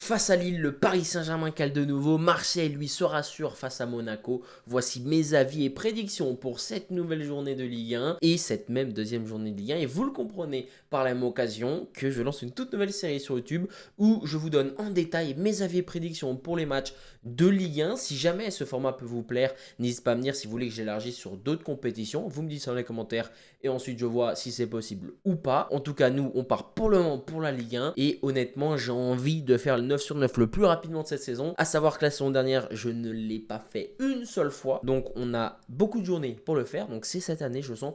Face à Lille, le Paris Saint-Germain cale de nouveau, Marseille lui se rassure face à Monaco. Voici mes avis et prédictions pour cette nouvelle journée de Ligue 1 et cette même deuxième journée de Ligue 1. Et vous le comprenez par la même occasion que je lance une toute nouvelle série sur YouTube où je vous donne en détail mes avis et prédictions pour les matchs de Ligue 1. Si jamais ce format peut vous plaire, n'hésitez pas à me dire si vous voulez que j'élargisse sur d'autres compétitions. Vous me dites ça dans les commentaires et ensuite je vois si c'est possible ou pas. En tout cas, nous, on part pour le moment pour la Ligue 1 et honnêtement, j'ai envie de faire le 9 sur 9 le plus rapidement de cette saison. À savoir que la saison dernière, je ne l'ai pas fait une seule fois. Donc, on a beaucoup de journées pour le faire. Donc, c'est cette année, je sens.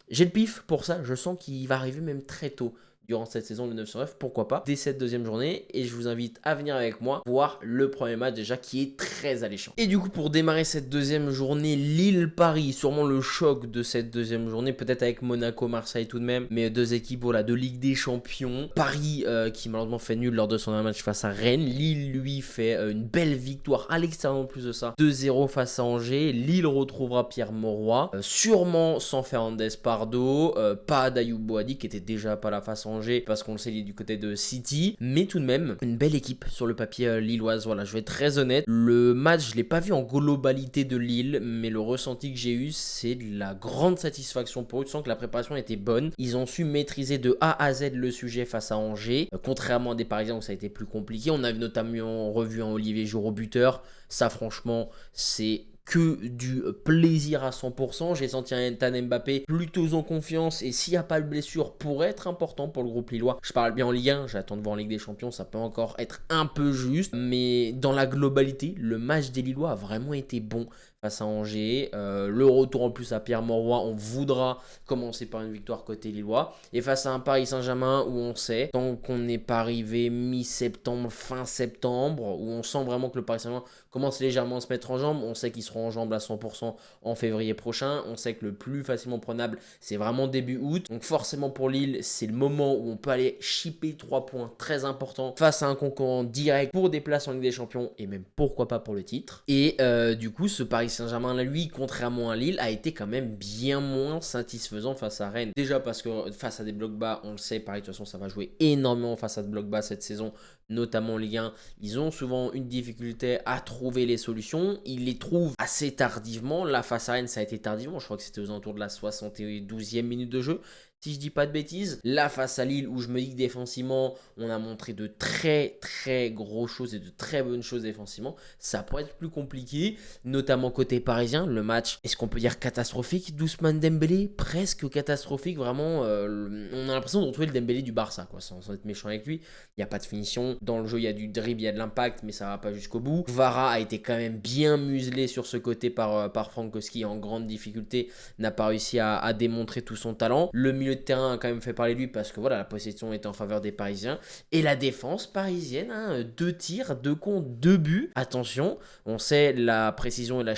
J'ai le pif pour ça. Je sens qu'il va arriver même très tôt durant cette saison, le 9 sur 9, pourquoi pas, dès cette deuxième journée. Et je vous invite à venir avec moi voir le premier match déjà qui est très alléchant. Et du coup, pour démarrer cette deuxième journée, Lille-Paris, sûrement le choc de cette deuxième journée, peut-être avec Monaco-Marseille tout de même, mais deux équipes voilà, de Ligue des Champions. Paris qui malheureusement fait nul lors de son dernier match face à Rennes. Lille, lui, fait une belle victoire à l'extérieur en plus de ça. 2-0 face à Angers. Lille retrouvera Pierre Mauroy, sûrement sans Fernandez Pardo, pas d'Ayoub Boadi qui était déjà pas là face à Angers parce qu'on le sait, il est du côté de City, mais tout de même une belle équipe sur le papier lilloise. Voilà, je vais être très honnête, le match je l'ai pas vu en globalité de Lille, mais le ressenti que j'ai eu c'est de la grande satisfaction pour eux. Tu sens que la préparation était bonne, ils ont su maîtriser de A à Z le sujet face à Angers, contrairement à des Parisiens où ça a été plus compliqué. On a notamment revu un Olivier Giroud buteur, ça franchement c'est que du plaisir à 100%. J'ai senti un Ethan Mbappé plutôt en confiance et s'il n'y a pas de blessure pourrait être important pour le groupe lillois. Je parle bien en Ligue 1, j'attends de voir en Ligue des Champions, ça peut encore être un peu juste, mais dans la globalité, le match des Lillois a vraiment été bon face à Angers. Le retour en plus à Pierre Mauroy, on voudra commencer par une victoire côté lillois. Et face à un Paris Saint-Germain où on sait, tant qu'on n'est pas arrivé mi-septembre, fin septembre, où on sent vraiment que le Paris Saint-Germain commence légèrement à se mettre en jambes, on sait qu'ils seront en jambes à 100% en février prochain, on sait que le plus facilement prenable c'est vraiment début août, donc forcément pour Lille c'est le moment où on peut aller shipper 3 points très importants face à un concurrent direct pour des places en Ligue des Champions et même pourquoi pas pour le titre. Et du coup ce Paris Saint-Germain là, lui, contrairement à Lille, a été quand même bien moins satisfaisant face à Rennes. Déjà parce que face à des blocs bas, on le sait, Paris de toute façon ça va jouer énormément face à des blocs bas cette saison, notamment en Ligue 1. Ils ont souvent une difficulté à trouver les solutions. Ils les trouvent assez tardivement. Là, face à Rennes, ça a été tardivement. Je crois que c'était aux alentours de la 72e minute de jeu, si je dis pas de bêtises. Là, face à Lille, où je me dis que défensivement, on a montré de très très grosses choses et de très bonnes choses défensivement, ça pourrait être plus compliqué, notamment côté parisien. Le match, est-ce qu'on peut dire catastrophique d'Ousmane Dembélé? Presque catastrophique, vraiment. On a l'impression de retrouver le Dembélé du Barça, quoi, sans être méchant avec lui. Il n'y a pas de finition. Dans le jeu, il y a du dribble, il y a de l'impact, mais ça va pas jusqu'au bout. Vara a été quand même bien muselé sur ce côté par Frankowski en grande difficulté, n'a pas réussi à démontrer tout son talent. Le milieu de terrain a quand même fait parler de lui parce que voilà, la possession était en faveur des Parisiens. Et la défense parisienne, 2 tirs, 2 contre, 2 buts. Attention, on sait la précision et la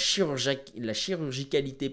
chirurgicalité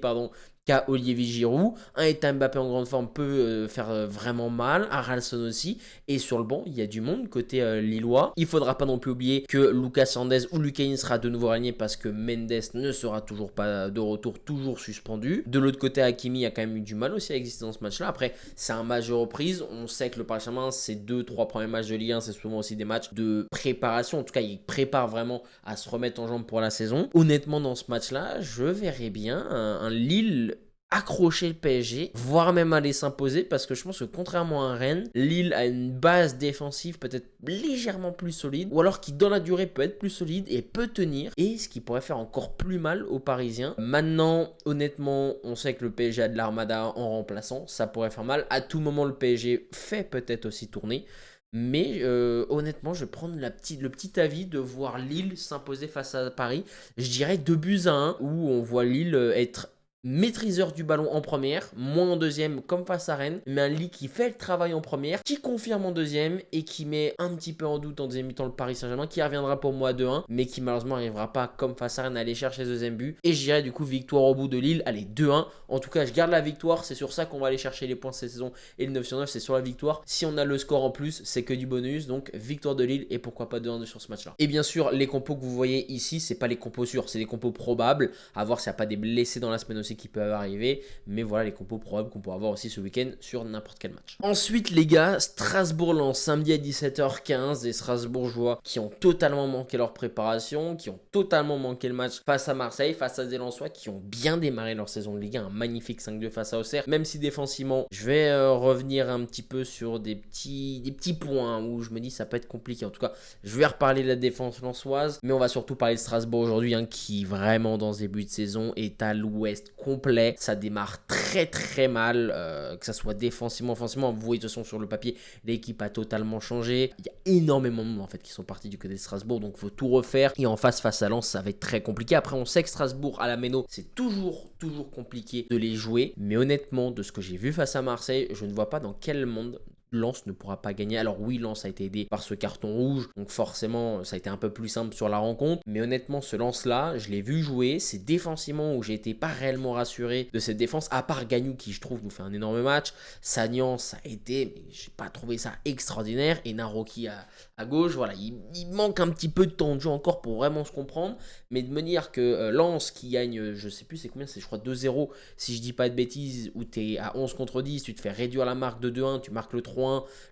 qu'a Olivier Giroud. Un Ethan Mbappé en grande forme peut faire vraiment mal. Haralson aussi. Et sur le banc, il y a du monde côté lillois. Il faudra pas non plus oublier que Lucas Hernandez ou Lucain sera de nouveau aligné parce que Mendes ne sera toujours pas de retour, toujours suspendu. De l'autre côté, Hakimi a quand même eu du mal aussi à exister dans ce match-là. Après, c'est un match de reprise. On sait que le Paris Saint-Germain, ces 2-3 premiers matchs de Ligue 1, c'est souvent aussi des matchs de préparation. En tout cas, il prépare vraiment à se remettre en jambes pour la saison. Honnêtement, dans ce match-là, je verrais bien un Lille accrocher le PSG, voire même aller s'imposer, parce que je pense que contrairement à Rennes, Lille a une base défensive peut-être légèrement plus solide, ou alors qui dans la durée peut être plus solide et peut tenir, et ce qui pourrait faire encore plus mal aux Parisiens. Maintenant, honnêtement, on sait que le PSG a de l'armada en remplaçant, ça pourrait faire mal. À tout moment, le PSG fait peut-être aussi tourner. Mais honnêtement, je vais prendre le petit avis de voir Lille s'imposer face à Paris. Je dirais 2-1, où on voit Lille être maîtriseur du ballon en première, moins en deuxième comme face à Rennes, mais un Lille qui fait le travail en première, qui confirme en deuxième et qui met un petit peu en doute en deuxième mi-temps le Paris Saint-Germain, qui reviendra pour moi à 2-1, mais qui malheureusement n'arrivera pas comme face à Rennes à aller chercher le deuxième but. Et je dirais du coup victoire au bout de Lille, allez 2-1. En tout cas, je garde la victoire, c'est sur ça qu'on va aller chercher les points cette saison et le 9 sur 9, c'est sur la victoire. Si on a le score en plus, c'est que du bonus, donc victoire de Lille et pourquoi pas 2-1 sur ce match-là. Et bien sûr, les compos que vous voyez ici, c'est pas les compos sûrs, c'est des compos probables, à voir s'il n'y a pas des blessés dans la semaine aussi qui peuvent arriver, mais voilà les compos probables qu'on pourra avoir aussi ce week-end sur n'importe quel match. Ensuite les gars, Strasbourg-Lens samedi à 17h15, des Strasbourgeois qui ont totalement manqué leur préparation, qui ont totalement manqué le match face à Marseille, face à des Lensois qui ont bien démarré leur saison de Ligue 1, un magnifique 5-2 face à Auxerre, même si défensivement, je vais revenir un petit peu sur des petits points où je me dis ça peut être compliqué. En tout cas, je vais reparler de la défense lensoise, mais on va surtout parler de Strasbourg aujourd'hui, qui vraiment dans ce début de saison est à l'ouest complet. Ça démarre très mal, que ça soit défensivement, offensivement. Vous voyez de toute façon sur le papier, l'équipe a totalement changé. Il y a énormément de monde en fait qui sont partis du côté de Strasbourg, donc il faut tout refaire. Et en face à Lens, ça va être très compliqué. Après, on sait que Strasbourg à la Méno, c'est toujours compliqué de les jouer. Mais honnêtement, de ce que j'ai vu face à Marseille, je ne vois pas dans quel monde Lens ne pourra pas gagner. Alors oui, Lens a été aidé par ce carton rouge, donc forcément ça a été un peu plus simple sur la rencontre, mais honnêtement ce Lens là, je l'ai vu jouer, c'est défensivement où j'ai été pas réellement rassuré de cette défense, à part Gagnou qui je trouve nous fait un énorme match. Sagnan ça a été, mais j'ai pas trouvé ça extraordinaire, et Naroki à gauche, voilà, il manque un petit peu de temps de jeu encore pour vraiment se comprendre, mais de me dire que Lens qui gagne, je sais plus c'est combien, c'est je crois 2-0 si je dis pas de bêtises, où t'es à 11 contre 10, tu te fais réduire la marque de 2-1, tu marques le 3-1,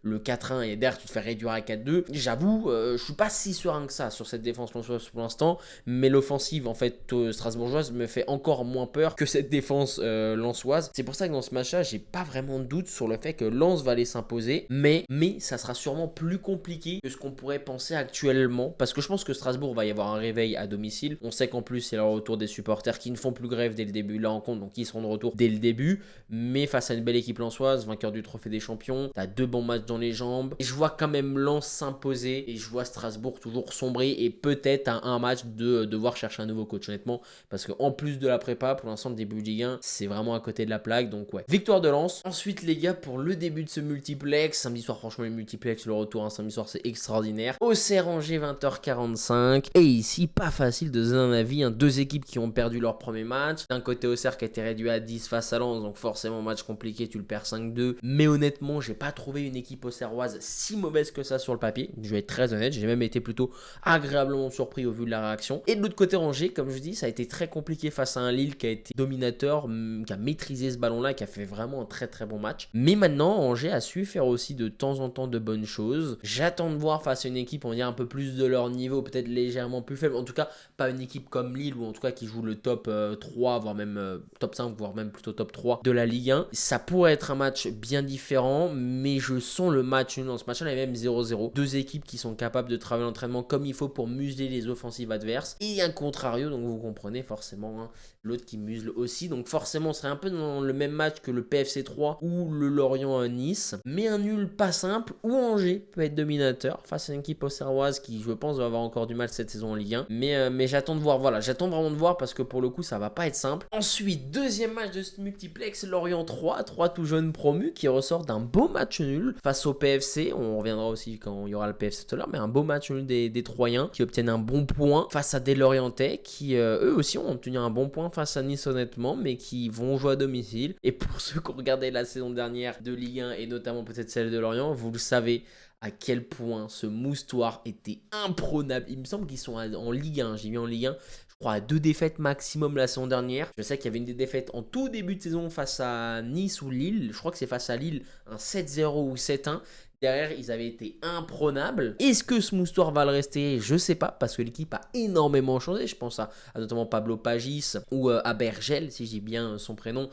le 4-1 et derrière tu te fais réduire à 4-2. J'avoue, je suis pas si serein que ça sur cette défense lensoise pour l'instant, mais l'offensive en fait strasbourgeoise me fait encore moins peur que cette défense lensoise. C'est pour ça que dans ce match-là, j'ai pas vraiment de doute sur le fait que Lens va aller s'imposer, mais ça sera sûrement plus compliqué que ce qu'on pourrait penser actuellement, parce que je pense que Strasbourg va y avoir un réveil à domicile. On sait qu'en plus c'est le retour des supporters qui ne font plus grève dès le début de la rencontre, donc ils seront de retour dès le début, mais face à une belle équipe lensoise, vainqueur du trophée des champions, t'as 2 bons matchs dans les jambes, et je vois quand même Lens s'imposer, et je vois Strasbourg toujours sombrer, et peut-être à un match de devoir chercher un nouveau coach, honnêtement, parce qu'en plus de la prépa, pour l'instant le début de Ligue 1, c'est vraiment à côté de la plaque, donc ouais. Victoire de Lens. Ensuite les gars, pour le début de ce multiplex, samedi soir franchement les multiplex, le retour samedi soir c'est extraordinaire. Auxerre-Angers 20h45, et ici pas facile de donner un avis, deux équipes qui ont perdu leur premier match, d'un côté Auxerre qui a été réduit à 10 face à Lens, donc forcément match compliqué, tu le perds 5-2, mais honnêtement j'ai pas trouvé une équipe auxerroise si mauvaise que ça sur le papier, je vais être très honnête, j'ai même été plutôt agréablement surpris au vu de la réaction. Et de l'autre côté Angers, comme je dis, ça a été très compliqué face à un Lille qui a été dominateur, qui a maîtrisé ce ballon là, qui a fait vraiment un très bon match, mais maintenant Angers a su faire aussi de temps en temps de bonnes choses. J'attends de voir face à une équipe on va dire un peu plus de leur niveau, peut-être légèrement plus faible, en tout cas pas une équipe comme Lille, ou en tout cas qui joue le top 3, voire même top 5, voire même plutôt top 3 de la Ligue 1. Ça pourrait être un match bien différent, mais je sens le match nul dans ce match-là, et même 0-0. Deux équipes qui sont capables de travailler l'entraînement comme il faut pour museler les offensives adverses, et un contrario, donc vous comprenez forcément, l'autre qui musle aussi, donc forcément on serait un peu dans le même match que le PFC 3 ou le Lorient à Nice, mais un nul pas simple, où Angers peut être dominateur face à une équipe auxerroise qui je pense va avoir encore du mal cette saison en Ligue 1, mais j'attends de voir, voilà, j'attends vraiment de voir parce que pour le coup ça va pas être simple. Ensuite, deuxième match de ce multiplex, Lorient 3 tout jeunes promus qui ressort d'un beau match nul face au PFC, on reviendra aussi quand il y aura le PFC tout à l'heure, mais un beau match nul des Troyens qui obtiennent un bon point face à des Lorientais qui eux aussi ont obtenu un bon point face à Nice honnêtement, mais qui vont jouer à domicile. Et pour ceux qui ont regardé la saison dernière de Ligue 1 et notamment peut-être celle de Lorient, vous le savez à quel point ce moustoir était imprenable. Il me semble qu'ils sont en Ligue 1, j'ai vu en Ligue 1, je crois à 2 défaites maximum la saison dernière. Je sais qu'il y avait une des défaites en tout début de saison face à Nice ou Lille, je crois que c'est face à Lille, un 7-0 ou 7-1. Derrière, ils avaient été imprenables. Est-ce que ce moustoir va le rester? Je sais pas, parce que l'équipe a énormément changé. Je pense à notamment Pablo Pagis ou à Bergel, si je dis bien son prénom,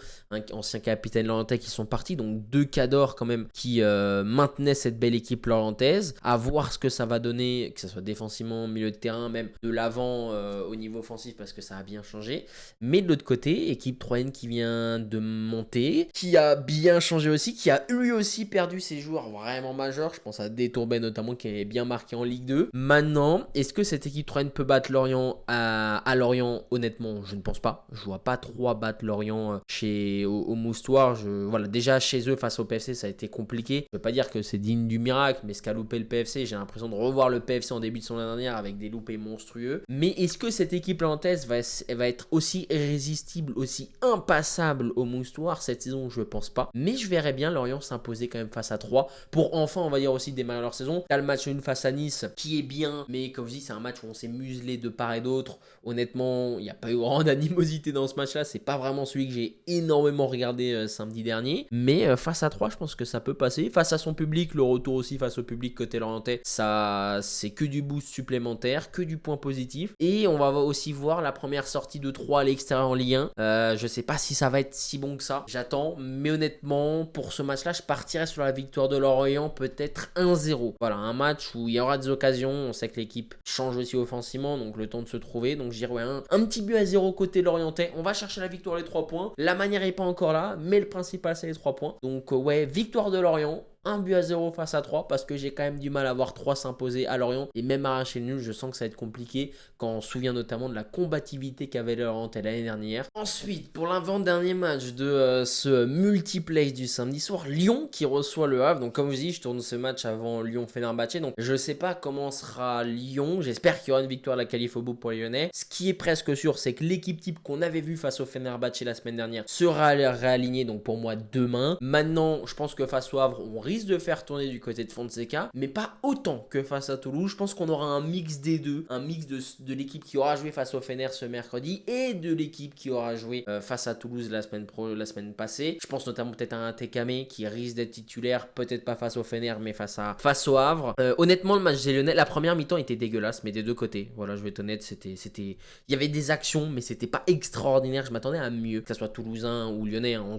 ancien capitaine lorientais qui sont partis. Donc 2 cadors quand même qui maintenaient cette belle équipe lorientaise. À voir ce que ça va donner, que ce soit défensivement, milieu de terrain, même de l'avant au niveau offensif, parce que ça a bien changé. Mais de l'autre côté, équipe troyenne qui vient de monter, qui a bien changé aussi, qui a lui aussi perdu ses joueurs vraiment majeur, je pense à Détourbet notamment qui est bien marqué en Ligue 2. Maintenant, est-ce que cette équipe troyenne peut battre Lorient à Lorient? Honnêtement, je ne pense pas. Je vois pas 3 battre Lorient au Moustoir. Voilà, déjà chez eux face au PFC, ça a été compliqué. Je veux pas dire que c'est digne du miracle, mais ce qu'a loupé le PFC, j'ai l'impression de revoir le PFC en début de saison dernière avec des loupés monstrueux. Mais est-ce que cette équipe lorientaise va être aussi irrésistible, aussi impassable au Moustoir cette saison? Je pense pas. Mais je verrais bien Lorient s'imposer quand même face à 3 pour enfin, on va dire aussi démarrer leur saison. T'as le match 1 face à Nice qui est bien, mais comme je dis, c'est un match où on s'est muselé de part et d'autre. Honnêtement, il n'y a pas eu grande animosité dans ce match-là. C'est pas vraiment celui que j'ai énormément regardé samedi dernier. Mais face à 3, je pense que ça peut passer. Face à son public, le retour aussi face au public côté lorientais, ça, c'est que du boost supplémentaire, que du point positif. Et on va aussi voir la première sortie de 3 à l'extérieur en Ligue 1. Je sais pas si ça va être si bon que ça. J'attends. Mais honnêtement, pour ce match-là, je partirais sur la victoire de Lorient, peut-être 1-0. Voilà, un match où il y aura des occasions. On sait que l'équipe change aussi offensivement, donc le temps de se trouver. Donc je dirais ouais, un petit but à 0 côté lorientais. On va chercher la victoire, les 3 points. La manière est pas encore là, mais le principal c'est les 3 points. Donc ouais, victoire de Lorient. 1 but à 0 face à 3 parce que j'ai quand même du mal à voir 3 s'imposer à Lorient et même arracher le nul, je sens que ça va être compliqué quand on se souvient notamment de la combativité qu'avait Lorient l'année dernière. Ensuite, pour l'avant-dernier match de ce multiplex du samedi soir, Lyon qui reçoit le Havre. Donc comme je dis, je tourne ce match avant Lyon-Fenerbahçe, donc je sais pas comment sera Lyon. J'espère qu'il y aura une victoire de la qualif au bout pour les Lyonnais. Ce qui est presque sûr, c'est que l'équipe type qu'on avait vu face au Fenerbahçe la semaine dernière sera réalignée, donc pour moi demain. Maintenant, je pense que face au Havre, on risque de faire tourner du côté de Fonseca, mais pas autant que face à Toulouse. Je pense qu'on aura un mix des deux, un mix de l'équipe qui aura joué face au Fener ce mercredi et de l'équipe qui aura joué face à Toulouse la semaine passée. Je pense notamment peut-être à un Tekame qui risque d'être titulaire, peut-être pas face au Fener, mais face au Havre. Honnêtement, le match des Lyonnais, la première mi-temps était dégueulasse, mais des deux côtés. Voilà, je vais être honnête, il y avait des actions, mais c'était pas extraordinaire. Je m'attendais à mieux, que ce soit toulousain ou lyonnais, hein,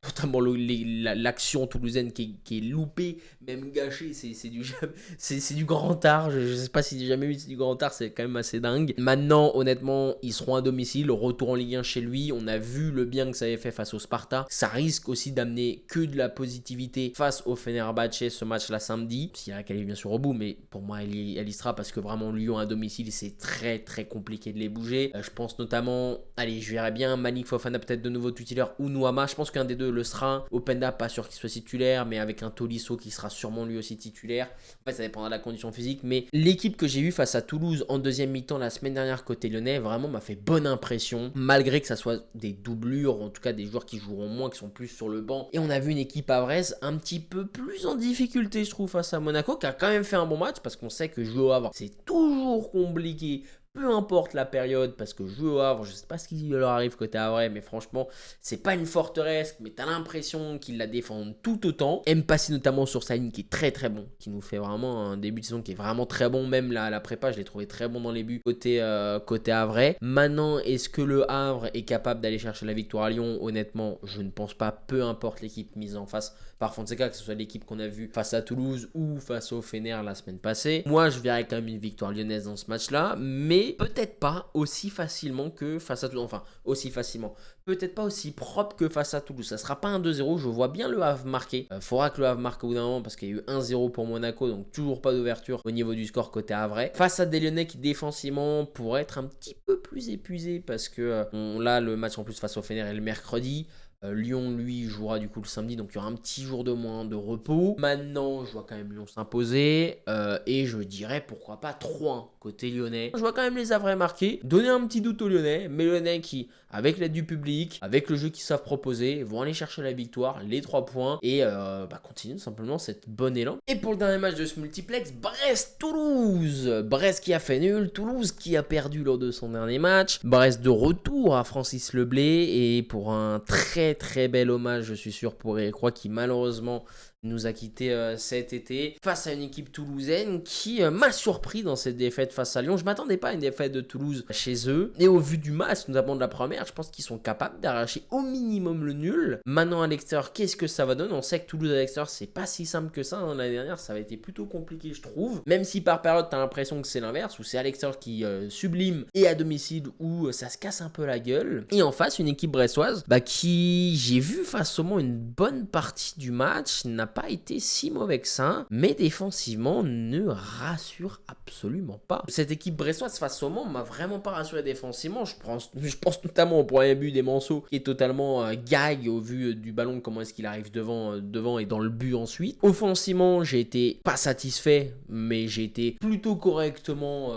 notamment l'action toulousaine qui est loupée, même gâchée, c'est du grand art. Je sais pas si j'ai jamais vu du grand art, c'est quand même assez dingue. Maintenant, honnêtement, ils seront à domicile, retour en Ligue 1 chez lui. On a vu le bien que ça avait fait face au Sparta. Ça risque aussi d'amener que de la positivité face au Fenerbahçe ce match-là samedi. S'il y a la qualif bien sûr au bout, mais pour moi, elle y sera parce que vraiment Lyon à domicile, c'est très très compliqué de les bouger. Je pense notamment, allez, je verrais bien Malik Fofana peut-être de nouveau titulaire ou Nouama. Je pense qu'un des deux le sera. Openda, pas sûr qu'il soit titulaire, mais avec un Tolisso qui sera sûrement lui aussi titulaire. En fait, ça dépendra de la condition physique. Mais l'équipe que j'ai vue face à Toulouse en deuxième mi-temps la semaine dernière côté lyonnais, vraiment m'a fait bonne impression. Malgré que ça soit des doublures, en tout cas des joueurs qui joueront moins, qui sont plus sur le banc. Et on a vu une équipe havraise un petit peu plus en difficulté, je trouve, face à Monaco, qui a quand même fait un bon match parce qu'on sait que jouer au Havre, c'est toujours compliqué. Peu importe la période, parce que jouer au Havre, je sais pas ce qui leur arrive côté Havre, mais franchement, c'est pas une forteresse, mais t'as l'impression qu'ils la défendent tout autant. Mpassi notamment sur sa ligne qui est très très bon, qui nous fait vraiment un début de saison qui est vraiment très bon, même la prépa, je l'ai trouvé très bon dans les buts côté Havre. Maintenant, est-ce que le Havre est capable d'aller chercher la victoire à Lyon? Honnêtement, je ne pense pas, peu importe l'équipe mise en face par Fonseca, que ce soit l'équipe qu'on a vue face à Toulouse ou face au Fener la semaine passée. Moi, je verrais quand même une victoire lyonnaise dans ce match-là, mais peut-être pas aussi facilement que face à Toulouse. Enfin, aussi facilement. Peut-être pas aussi propre que face à Toulouse. Ça sera pas un 2-0. Je vois bien le Havre marquer. Faudra que le Havre marque au bout d'un moment parce qu'il y a eu 1-0 pour Monaco. Donc toujours pas d'ouverture au niveau du score côté Havre. Face à des Lyonnais qui défensivement pourraient être un petit peu plus épuisés parce que là, le match en plus face au Fener est le mercredi. Lyon, lui, jouera du coup le samedi, donc il y aura un petit jour de moins de repos. Maintenant, je vois quand même Lyon s'imposer, et je dirais pourquoi pas 3-1 côté lyonnais. Je vois quand même les Havrais marquer, donner un petit doute aux Lyonnais, mais Lyonnais qui, avec l'aide du public, avec le jeu qu'ils savent proposer, vont aller chercher la victoire, les 3 points, et continuer simplement cette bonne élan. Et pour le dernier match de ce multiplex, Brest-Toulouse. Brest qui a fait nul, Toulouse qui a perdu lors de son dernier match. Brest de retour à Francis Leblé, et pour un très très bel hommage, je suis sûr, pour Eric Roy qui malheureusement nous a quitté cet été face à une équipe toulousaine qui m'a surpris dans cette défaite face à Lyon. Je m'attendais pas à une défaite de Toulouse chez eux, et au vu du match, notamment de la première, je pense qu'ils sont capables d'arracher au minimum le nul. Maintenant à l'extérieur, qu'est-ce que ça va donner? On sait que Toulouse à l'extérieur, c'est pas si simple que ça, hein. L'année dernière, ça avait été plutôt compliqué, je trouve, même si par période t'as l'impression que c'est l'inverse, où c'est à l'extérieur qui sublime, et à domicile où ça se casse un peu la gueule. Et en face, une équipe brestoise qui, j'ai vu face au moins une bonne partie du match, n'a pas été si mauvais que ça, mais défensivement ne rassure absolument pas. Cette équipe brestoise face au Mans m'a vraiment pas rassuré défensivement. Je pense notamment au premier but des Manceaux qui est totalement gag au vu du ballon, comment est-ce qu'il arrive devant et dans le but ensuite. Offensivement, j'ai été pas satisfait, mais j'ai été plutôt correctement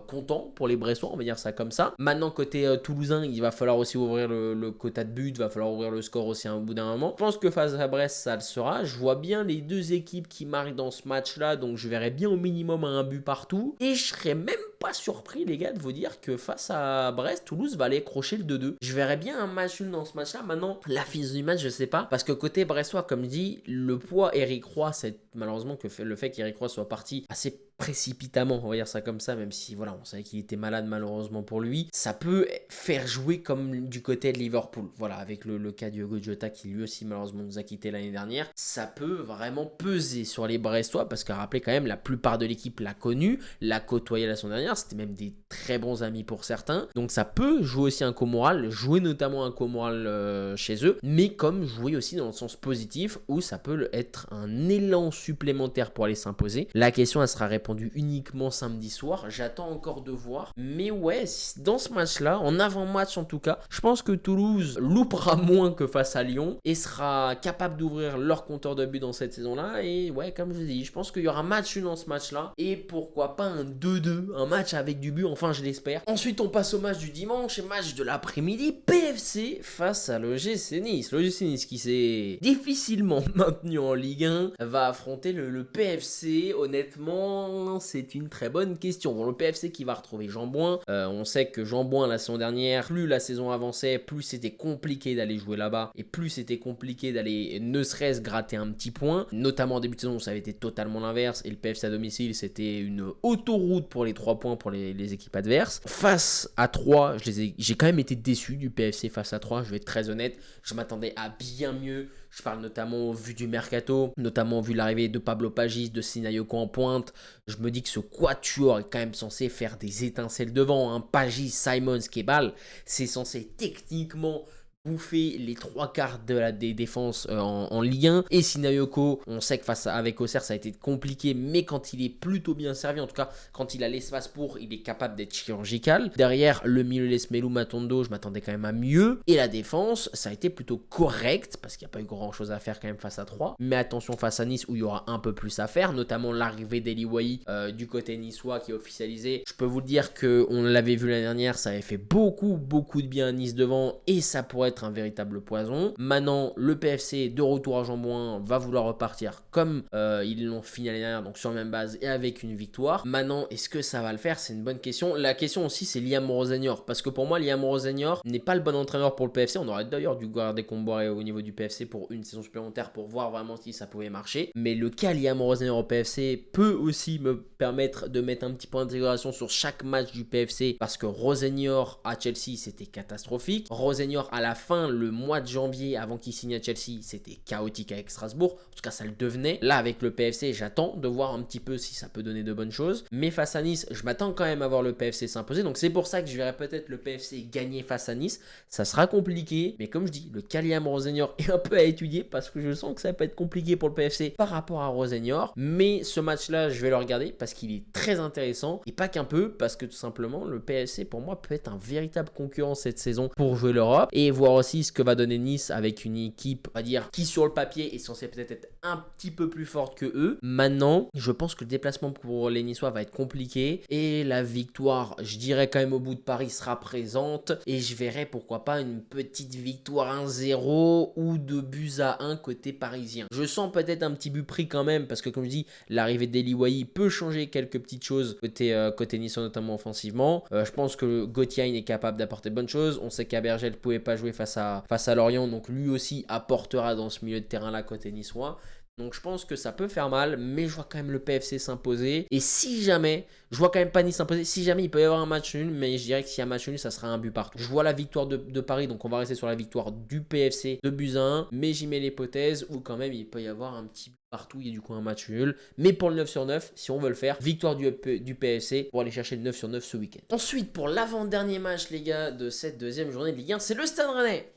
content pour les Brestois, on va dire ça comme ça. Maintenant côté toulousain, il va falloir aussi ouvrir le quota de but, il va falloir ouvrir le score aussi au bout d'un moment. Je pense que face à Brest, ça le sera. je vois bien les deux équipes qui marquent dans ce match-là, donc je verrais bien au minimum un but partout. Et je serais même pas surpris, les gars, de vous dire que face à Brest, Toulouse va aller crocher le 2-2. Je verrais bien un match nul dans ce match-là. Maintenant, la fiche du match, je sais pas, parce que côté brestois, comme dit, le poids Eric Roy, c'est malheureusement que le fait qu'Eric Roy soit parti assez précipitamment, on va dire ça comme ça, même si voilà, on savait qu'il était malade malheureusement pour lui, ça peut faire jouer comme du côté de Liverpool, voilà, avec le cas de Diogo Jota qui lui aussi malheureusement nous a quitté l'année dernière, ça peut vraiment peser sur les Brestois, parce qu'à rappeler quand même, la plupart de l'équipe l'a connu, l'a côtoyé la saison dernière, c'était même des très bons amis pour certains, donc ça peut jouer aussi un coup moral, jouer notamment un coup moral chez eux, mais comme jouer aussi dans le sens positif, où ça peut être un élan supplémentaire pour aller s'imposer. La question, elle sera répondue uniquement samedi soir, j'attends encore de voir, mais ouais, dans ce match-là, en avant-match en tout cas, je pense que Toulouse loupera moins que face à Lyon et sera capable d'ouvrir leur compteur de but dans cette saison-là, et ouais, comme je dis, je pense qu'il y aura match nul dans ce match-là, et pourquoi pas un 2-2, un match avec du but, enfin je l'espère. Ensuite, on passe au match du dimanche et match de l'après-midi, PFC face à l'OGC Nice. L'OGC Nice qui s'est difficilement maintenu en Ligue 1 va affronter le PFC. Honnêtement, c'est une très bonne question. Bon, le PFC qui va retrouver Jean Bouin. On sait que Jean Bouin, la saison dernière, plus la saison avançait, plus c'était compliqué d'aller jouer là-bas et plus c'était compliqué d'aller ne serait-ce gratter un petit point. Notamment en début de saison, ça avait été totalement l'inverse et le PFC à domicile, c'était une autoroute pour les 3 points pour les équipes adverses. Face à 3, j'ai quand même été déçu du PFC face à 3, je vais être très honnête. Je m'attendais à bien mieux. Je parle notamment au vu du mercato, notamment au vu de l'arrivée de Pablo Pagis, de Sinayoko en pointe. Je me dis que ce quatuor est quand même censé faire des étincelles devant. Hein. Pagis, Simons, Kebal, c'est censé techniquement bouffer les 3/4 des défenses en Ligue 1. Et Sinayoko, on sait que avec Auxerre ça a été compliqué, mais quand il est plutôt bien servi, en tout cas quand il a l'espace pour, il est capable d'être chirurgical. Derrière le milieu Lesmelou Matondo, je m'attendais quand même à mieux. Et la défense, ça a été plutôt correct, parce qu'il n'y a pas eu grand chose à faire quand même face à 3. Mais attention face à Nice où il y aura un peu plus à faire, notamment l'arrivée d'Eli Wahi du côté niçois qui est officialisé. Je peux vous le dire qu'on l'avait vu l'année dernière, ça avait fait beaucoup de bien à Nice devant, et ça pourrait être un véritable poison. Maintenant, le PFC de retour à Jean Bouin va vouloir repartir comme ils l'ont fini l'année dernière, donc sur la même base et avec une victoire. Maintenant, est-ce que ça va le faire? C'est une bonne question. La question aussi, c'est Liam Rosenior, parce que pour moi, Liam Rosenior n'est pas le bon entraîneur pour le PFC. On aurait d'ailleurs dû garder Comboiré au niveau du PFC pour une saison supplémentaire pour voir vraiment si ça pouvait marcher. Mais le cas Liam Rosenior au PFC peut aussi me permettre de mettre un petit point d'intégration sur chaque match du PFC, parce que Rosenior à Chelsea, c'était catastrophique. Rosenior à la fin, le mois de janvier, avant qu'il signe à Chelsea, c'était chaotique avec Strasbourg. En tout cas, ça le devenait. Là, avec le PFC, j'attends de voir un petit peu si ça peut donner de bonnes choses. Mais face à Nice, je m'attends quand même à voir le PFC s'imposer. Donc, c'est pour ça que je verrai peut-être le PFC gagner face à Nice. Ça sera compliqué. Mais comme je dis, le Liam Rosenior est un peu à étudier, parce que je sens que ça peut être compliqué pour le PFC par rapport à Rosenior. Mais ce match-là, je vais le regarder parce qu'il est très intéressant. Et pas qu'un peu, parce que tout simplement, le PFC, pour moi, peut être un véritable concurrent cette saison pour jouer l'Europe. Et voir aussi ce que va donner Nice avec une équipe, on va dire, qui sur le papier est censée peut-être être un petit peu plus forte que eux. Maintenant, je pense que le déplacement pour les Niçois va être compliqué et la victoire, je dirais quand même au bout de Paris, sera présente, et je verrai pourquoi pas une petite victoire 1-0 ou 2-1 côté parisien. Je sens peut-être un petit but pris quand même, parce que comme je dis, l'arrivée d'Eli Wahi peut changer quelques petites choses côté niçois, notamment offensivement. Je pense que Gauthier est capable d'apporter de bonnes choses. On sait qu'Abergel ne pouvait pas jouer face à Lorient, donc lui aussi apportera dans ce milieu de terrain là côté niçois. Donc je pense que ça peut faire mal, mais je vois quand même le PFC s'imposer. Et si jamais, je vois quand même pas Nice s'imposer, si jamais il peut y avoir un match nul, mais je dirais que s'il y a un match nul, ça sera un but partout. Je vois la victoire de Paris, donc on va rester sur la victoire du PFC de Buzyn, mais j'y mets l'hypothèse où quand même il peut y avoir un petit but partout, il y a du coup un match nul. Mais pour le 9 sur 9, si on veut le faire, victoire du PFC pour aller chercher le 9 sur 9 ce week-end. Ensuite, pour l'avant-dernier match, les gars, de cette deuxième journée de Ligue 1, c'est le Stade Rennais.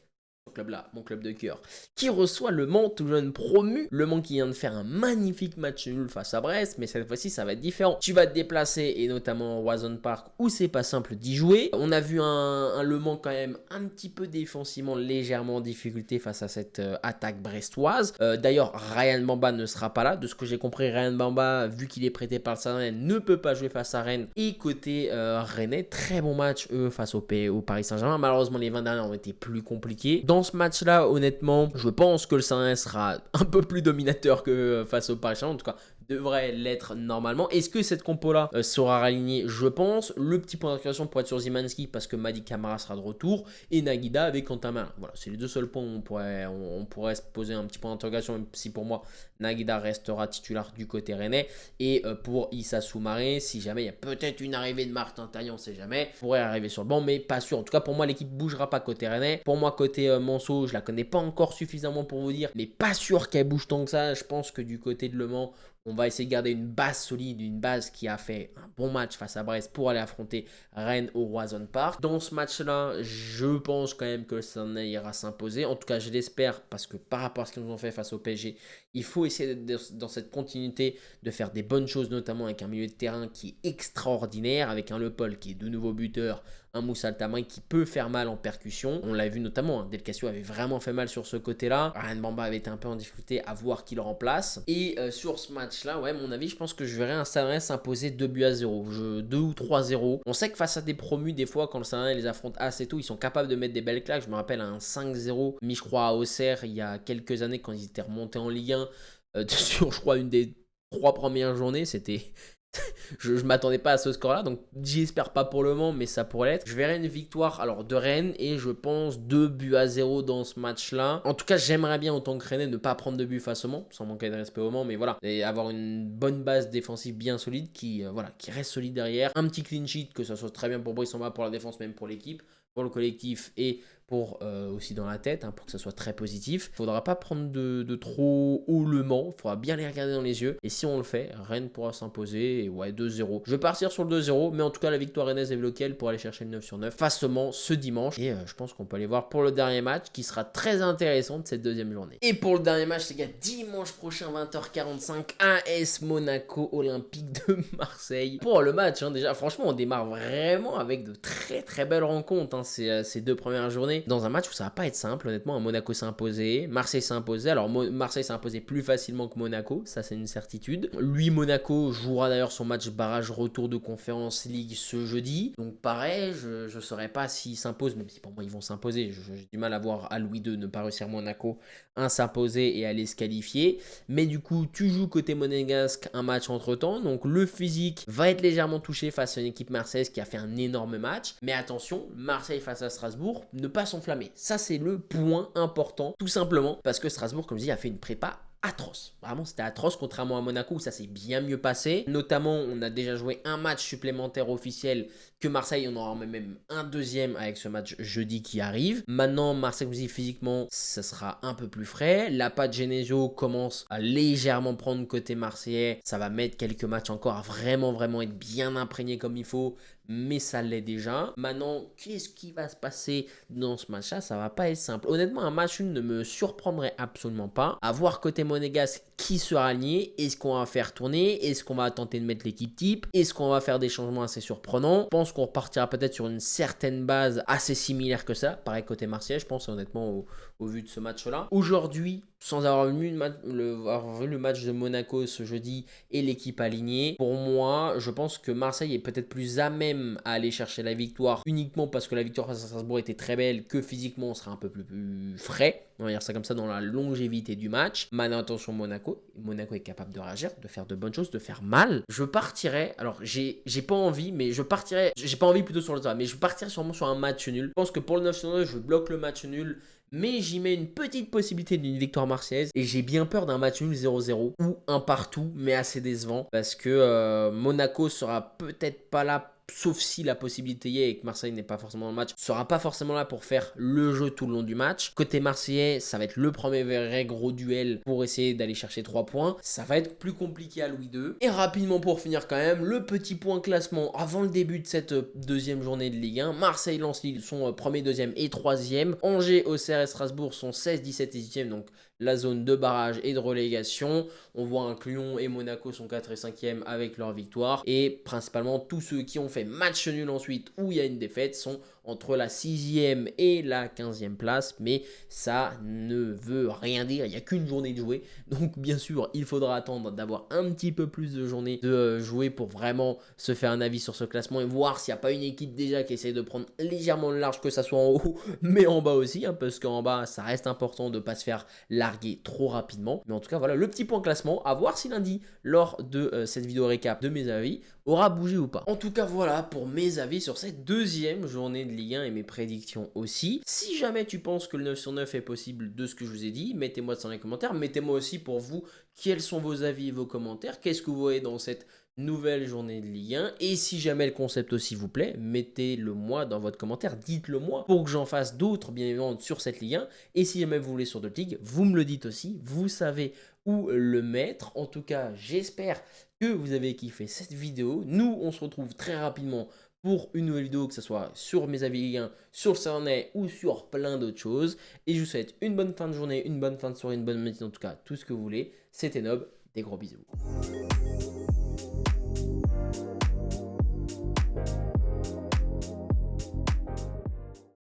Club là, mon club de cœur, qui reçoit Le Mans, tout jeune promu. Le Mans qui vient de faire un magnifique match nul face à Brest, mais cette fois-ci ça va être différent. Tu vas te déplacer, et notamment au Roison Park où c'est pas simple d'y jouer. On a vu un Le Mans quand même un petit peu défensivement légèrement en difficulté face à cette attaque brestoise. D'ailleurs, Ryan Bamba ne sera pas là. De ce que j'ai compris, Ryan Bamba, vu qu'il est prêté par le Stade Rennais, ne peut pas jouer face à Rennes. Et côté Rennais, très bon match eux face au Paris Saint-Germain. Malheureusement, les 20 dernières ont été plus compliqués. Dans Dans ce match-là, honnêtement, je pense que le Saint-Étienne sera un peu plus dominateur que face au Paris Saint-Germain. En tout cas, devrait l'être normalement. Est-ce que cette compo-là sera alignée? Je pense. Le petit point d'interrogation pourrait être sur Szymański parce que Mady Camara sera de retour et Nagida avec Quentin Malin. Voilà, c'est les deux seuls points où on pourrait se poser un petit point d'interrogation, même si pour moi, Nagida restera titulaire du côté rennais. Et pour Issa Soumaré, si jamais il y a peut-être une arrivée de Martin Taillon, on sait jamais, pourrait arriver sur le banc, mais pas sûr. En tout cas, pour moi, l'équipe bougera pas côté rennais. Pour moi, côté Manso, je la connais pas encore suffisamment pour vous dire, mais pas sûr qu'elle bouge tant que ça. Je pense que du côté de Le Mans, on va essayer de garder une base solide, une base qui a fait un bon match face à Brest pour aller affronter Rennes au Roazhon Park. Dans ce match-là, je pense quand même que le Saint-Étienne ira s'imposer. En tout cas, je l'espère parce que par rapport à ce qu'ils nous ont fait face au PSG, il faut essayer d'être dans cette continuité, de faire des bonnes choses, notamment avec un milieu de terrain qui est extraordinaire, avec un Le Paul qui est de nouveau buteur, un Moussa Altamay qui peut faire mal en percussion. On l'a vu notamment, Del Castillo avait vraiment fait mal sur ce côté-là. Ryan Bamba avait été un peu en difficulté à voir qui le remplace. Et sur ce match-là, ouais, mon avis, je pense que je verrai un Saint-Étienne s'imposer 2-0. 2 ou 3-0. On sait que face à des promus, des fois, quand le Saint-Étienne les affronte assez tôt, ils sont capables de mettre des belles claques. Je me rappelle un 5-0 mis, je crois, à Auxerre il y a quelques années quand ils étaient remontés en Ligue 1 sur, je crois, une des 3 premières journées. C'était... je m'attendais pas à ce score là, donc j'espère pas pour le moment, mais ça pourrait l'être. Je verrai une victoire alors de Rennes et je pense 2-0 dans ce match là. En tout cas, j'aimerais bien en tant que Rennais ne pas prendre de but face au Mans, sans manquer de respect au Mans, mais voilà, et avoir une bonne base défensive bien solide qui reste solide derrière. Un petit clean sheet, que ça soit très bien pour Brice Samba, pour la défense, même pour l'équipe, pour le collectif et pour aussi dans la tête, pour que ça soit très positif. Il ne faudra pas prendre de trop haut le Mans, il faudra bien les regarder dans les yeux. Et si on le fait, Rennes pourra s'imposer, et ouais, 2-0. Je vais partir sur le 2-0, mais en tout cas, la victoire rennaise est bloquée pour aller chercher le 9 sur 9 face au Mans ce dimanche. Et je pense qu'on peut aller voir pour le dernier match, qui sera très intéressant de cette deuxième journée. Et pour le dernier match, les gars, dimanche prochain, 20h45, AS Monaco Olympique de Marseille. Pour le match, déjà, franchement, on démarre vraiment avec de très très belles rencontres, ces 2 premières journées. Dans un match où ça va pas être simple, honnêtement. Monaco s'est imposé, Marseille s'est imposé. Alors Marseille s'est imposé plus facilement que Monaco, ça c'est une certitude. Lui, Monaco jouera d'ailleurs son match barrage retour de Conference League ce jeudi. Donc pareil, je ne saurais pas s'ils s'imposent, même si pour moi ils vont s'imposer. J'ai du mal à voir à Louis II ne pas réussir Monaco s'imposer et aller se qualifier. Mais du coup, tu joues côté monégasque un match entre temps. Donc le physique va être légèrement touché face à une équipe marseillaise qui a fait un énorme match. Mais attention, Marseille face à Strasbourg, ne pas s'enflammer. Ça, c'est le point important, tout simplement, parce que Strasbourg, comme je dis, a fait une prépa atroce. Vraiment, c'était atroce, contrairement à Monaco où ça s'est bien mieux passé. Notamment, on a déjà joué un match supplémentaire officiel que Marseille. On aura même un deuxième avec ce match jeudi qui arrive. Maintenant, Marseille, vous dit physiquement, ça sera un peu plus frais. La patte Genesio commence à légèrement prendre côté marseillais. Ça va mettre quelques matchs encore à vraiment être bien imprégné comme il faut. Mais ça l'est déjà. Maintenant, qu'est-ce qui va se passer dans ce match-là? Ça va pas être simple. Honnêtement, un match nul ne me surprendrait absolument pas. À voir côté monégasque qui sera aligné. Est-ce qu'on va faire tourner? Est-ce qu'on va tenter de mettre l'équipe type? Est-ce qu'on va faire des changements assez surprenants? Je pense qu'on repartira peut-être sur une certaine base assez similaire que ça. Pareil côté Marseille, je pense honnêtement au vu de ce match-là. Aujourd'hui, sans avoir vu le match de Monaco ce jeudi et l'équipe alignée, pour moi, je pense que Marseille est peut-être plus à même à aller chercher la victoire uniquement parce que la victoire face à Strasbourg était très belle, que physiquement on sera un peu plus frais. On va dire ça comme ça dans la longévité du match. Maintenant, attention Monaco. Monaco est capable de réagir, de faire de bonnes choses, de faire mal. Je partirais, alors j'ai pas envie, mais je partirais, j'ai pas envie plutôt sur le terrain, mais je partirais sûrement sur un match nul. Je pense que pour le 9-9, je bloque le match nul. Mais j'y mets une petite possibilité d'une victoire marseillaise. Et j'ai bien peur d'un match nul 0-0 ou un partout, mais assez décevant. Parce que Monaco sera peut-être pas là, sauf si la possibilité y est et que Marseille n'est pas forcément dans le match, sera pas forcément là pour faire le jeu tout le long du match. Côté marseillais, ça va être le premier vrai gros duel pour essayer d'aller chercher 3 points. Ça va être plus compliqué à Louis II. Et rapidement pour finir quand même, le petit point classement avant le début de cette deuxième journée de Ligue 1. Marseille, Lens, Lille sont premier, deuxième et troisième. Angers, Auxerre et Strasbourg sont 16, 17 et 18e, donc la zone de barrage et de relégation. On voit que Lyon et Monaco sont 4 et 5e avec leur victoire. Et principalement, tous ceux qui ont fait match nul ensuite où il y a une défaite sont entre la 6e et la 15e place. Mais ça ne veut rien dire, il n'y a qu'une journée de jouer. Donc bien sûr, il faudra attendre d'avoir un petit peu plus de journées de jouer pour vraiment se faire un avis sur ce classement et voir s'il n'y a pas une équipe déjà qui essaie de prendre légèrement le large, que ça soit en haut mais en bas aussi, hein, parce qu'en bas ça reste important de ne pas se faire larguer trop rapidement. Mais en tout cas voilà le petit point classement, à voir si lundi lors de cette vidéo récap de mes avis aura bougé ou pas. En tout cas voilà pour mes avis sur cette deuxième journée de Ligue 1 et mes prédictions aussi. Si jamais tu penses que le 9 sur 9 est possible de ce que je vous ai dit, mettez-moi ça dans les commentaires, mettez-moi aussi pour vous quels sont vos avis et vos commentaires, qu'est-ce que vous voyez dans cette nouvelle journée de Ligue 1, et si jamais le concept aussi vous plaît, mettez-le moi dans votre commentaire, dites-le moi pour que j'en fasse d'autres bien évidemment sur cette Ligue 1, et si jamais vous voulez sur d'autres ligues, vous me le dites aussi, vous savez où le mettre. En tout cas j'espère que vous avez kiffé cette vidéo, nous on se retrouve très rapidement pour une nouvelle vidéo, que ce soit sur mes avis Ligue 1, sur le Sarnais ou sur plein d'autres choses, et je vous souhaite une bonne fin de journée, une bonne fin de soirée, une bonne matinée, en tout cas tout ce que vous voulez. C'était Nob, des gros bisous.